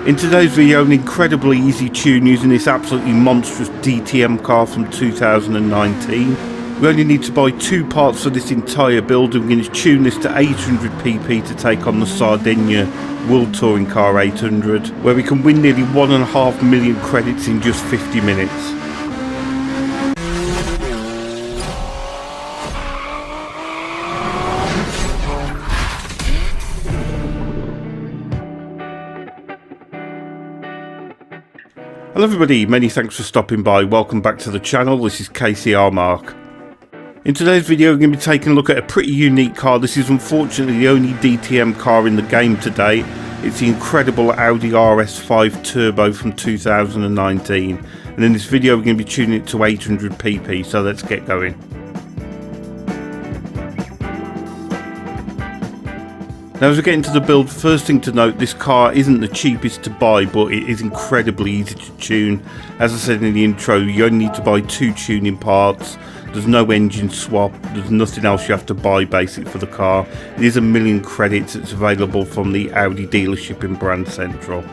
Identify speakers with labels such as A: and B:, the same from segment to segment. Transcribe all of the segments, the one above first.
A: In today's video, an incredibly easy tune using this absolutely monstrous DTM car from 2019. We only need to buy two parts for this entire build, and we're going to tune this to 800 pp to take on the Sardegna World Touring Car 800, where we can win nearly 1.5 million credits in just 50 minutes. Hello everybody, many thanks for stopping by. Welcome back to the channel. This is KCR-Mark. In today's video we're going to be taking a look at a pretty unique car. This is unfortunately the only DTM car in the game today. It's the incredible Audi RS5 Turbo from 2019. And in this video we're going to be tuning it to 800 pp, so let's get going. Now as we get into the build, first thing to note, this car isn't the cheapest to buy, but it is incredibly easy to tune. As I said in the intro, you only need to buy two tuning parts. There's no engine swap, there's nothing else you have to buy basic for the car. It is 1 million credits. It's available from the Audi dealership in Gran Central.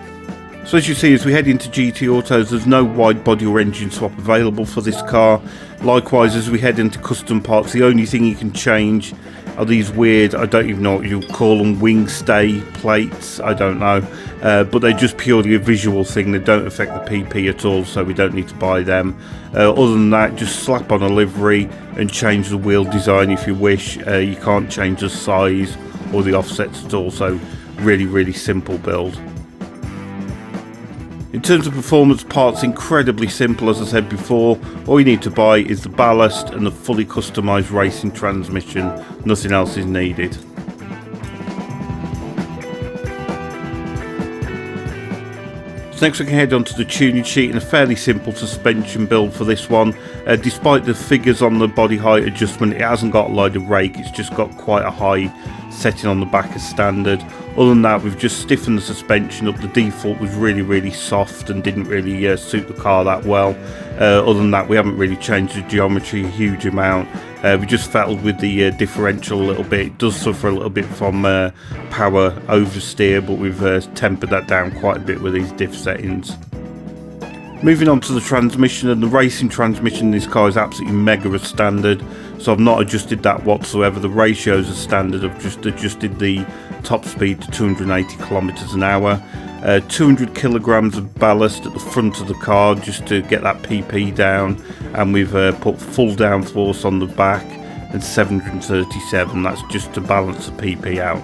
A: So as you see, as we head into GT Autos, there's no wide body or engine swap available for this car. Likewise, as we head into custom parts, the only thing you can change are these weird, I don't even know what you call them, wing stay plates, I don't know, but they're just purely a visual thing. They don't affect the PP at all, so we don't need to buy them. Other than that, just slap on a livery and change the wheel design if you wish. You can't change the size or the offsets at all, so really simple build. In terms of performance, parts incredibly simple. As I said before, all you need to buy is the ballast and the fully customised racing transmission. Nothing else is needed. So next we can head on to the tuning sheet, and a fairly simple suspension build for this one. Despite the figures on the body height adjustment, it hasn't got a line of rake, it's just got quite a high setting on the back as standard. Other than that, we've just stiffened the suspension up. The default was really soft and didn't really suit the car that well. Other than that, we haven't really changed the geometry a huge amount. We just fettled with the differential a little bit. It does suffer a little bit from power oversteer, but we've tempered that down quite a bit with these diff settings. Moving on to the transmission, and the racing transmission in this car is absolutely mega as standard, so I've not adjusted that whatsoever. The ratios are standard. I've just adjusted the top speed to 280 kilometers an hour. 200 kilograms of ballast at the front of the car just to get that PP down, and we've put full downforce on the back and 737. That's just to balance the PP out.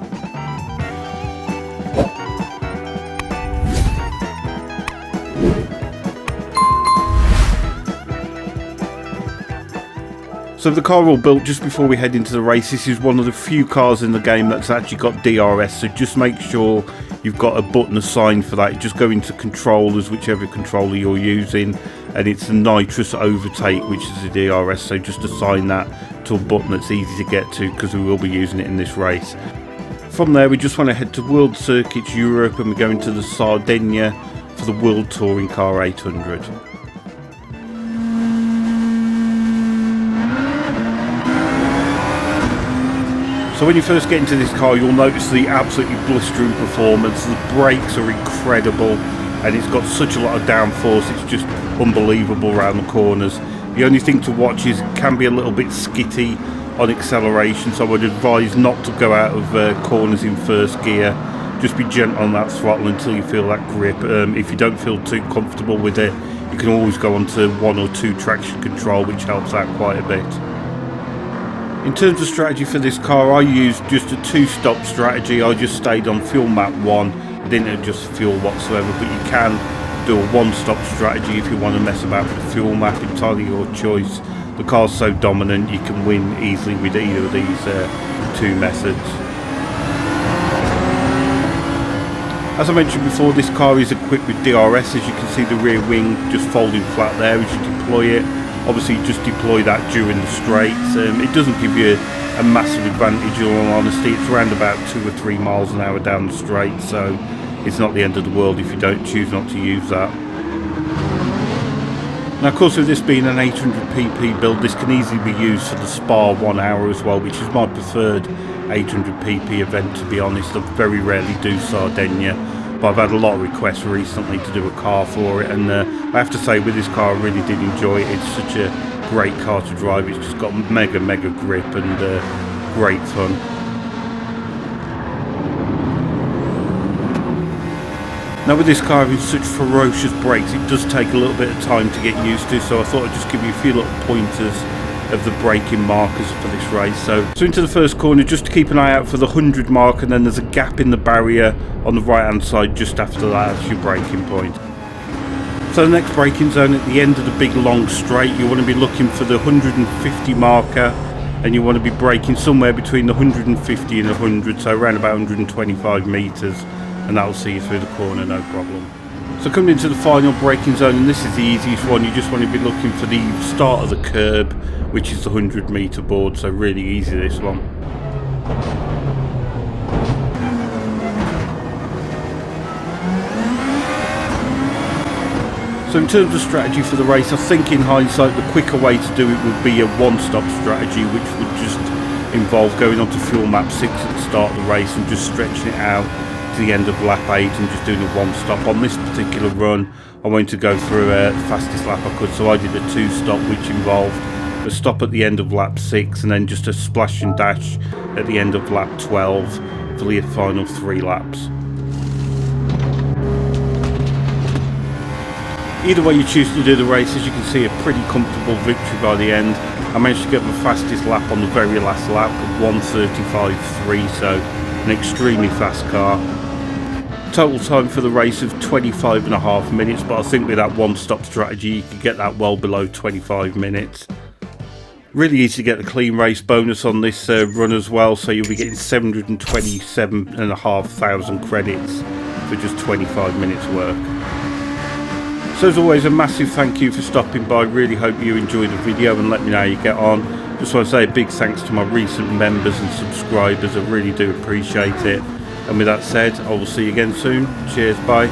A: So the car all built just before we head into the race. This is one of the few cars in the game that's actually got DRS, so just make sure you've got a button assigned for that. You just go into controllers, whichever controller you're using, and it's the nitrous overtake, which is the DRS, so just assign that to a button that's easy to get to, because we will be using it in this race. From there we just want to head to World Circuits Europe, and we're going to the Sardegna for the World Touring Car 800. So when you first get into this car, you'll notice the absolutely blistering performance. The brakes are incredible, and it's got such a lot of downforce. It's just unbelievable around the corners. The only thing to watch is it can be a little bit skitty on acceleration, so I would advise not to go out of corners in first gear. Just be gentle on that throttle until you feel that grip. If you don't feel too comfortable with it, you can always go onto 1 or 2 traction control, which helps out quite a bit. In terms of strategy for this car, I used just a 2-stop strategy. I just stayed on fuel map 1, didn't adjust fuel whatsoever, but you can do a 1-stop strategy if you want to mess about with the fuel map. Entirely your choice. The car's so dominant, you can win easily with either of these two methods. As I mentioned before, this car is equipped with DRS. As you can see, the rear wing just folding flat there as you deploy it. Obviously just deploy that during the straights. It doesn't give you a massive advantage, in all honesty. It's around about 2 or 3 miles an hour down the straight, so it's not the end of the world if you don't choose not to use that. Now of course, with this being an 800 pp build, this can easily be used for the Spa 1 hour as well, which is my preferred 800 pp event, to be honest. I very rarely do Sardegna. but I've had a lot of requests recently to do a car for it, and I have to say with this car I really did enjoy it. It's such a great car to drive. It's just got mega grip and great fun. Now with this car having such ferocious brakes, it does take a little bit of time to get used to, so I thought I'd just give you a few little pointers of the braking markers for this race. So into the first corner, just to keep an eye out for the 100 mark, and then there's a gap in the barrier on the right hand side just after that. That's your braking point. So the next braking zone at the end of the big long straight, you want to be looking for the 150 marker, and you want to be braking somewhere between the 150 and 100, so around about 125 metres, and that'll see you through the corner no problem. So coming into the final braking zone, and this is the easiest one, you just want to be looking for the start of the curb, which is the 100 metre board, so really easy this one. So in terms of strategy for the race, I think in hindsight the quicker way to do it would be a one-stop strategy, which would just involve going onto fuel map 6 at the start of the race and just stretching it out to the end of lap 8 and just doing a one-stop. On this particular run I wanted to go through the fastest lap I could, so I did a two-stop, which involved a stop at the end of lap 6 and then just a splash and dash at the end of lap 12 for the final 3 laps. Either way you choose to do the race, as you can see, a pretty comfortable victory by the end. I managed to get my fastest lap on the very last lap with 1:35.3, so an extremely fast car. Total time for the race of 25.5 minutes, but I think with that one-stop strategy you could get that well below 25 minutes. Really easy to get the clean race bonus on this run as well, so you'll be getting 727,500 credits for just 25 minutes work. So as always, a massive thank you for stopping by. Really hope you enjoyed the video and let me know how you get on. Just want to say a big thanks to my recent members and subscribers. I really do appreciate it. And with that said, I will see you again soon. Cheers, bye.